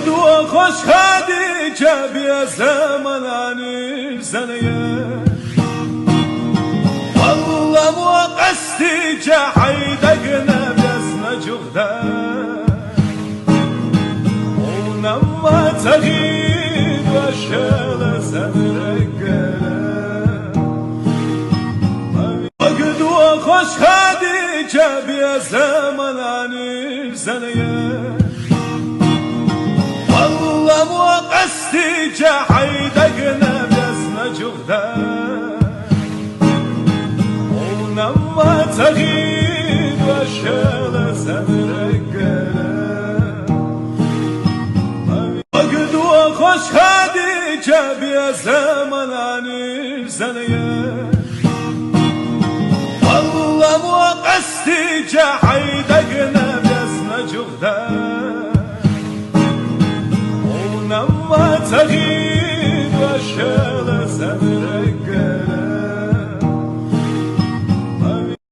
وقدوة خوش خديجة بيا زمناني زنية والله مو قصدي جحيدقنا بيزنا جغدا ونما تغيب وشال زمرقنا وقدوة خوش خديجة بيا زمناني زنية والله مو قصدي جحيدقنا بيزنا جغدا ونما تغيب وشال زمرقنا وقدوة خوش خديجة بيا زمناني زنية والله مو قصدي جحيدقنا بيزنا جغدا ونما تغيب وشال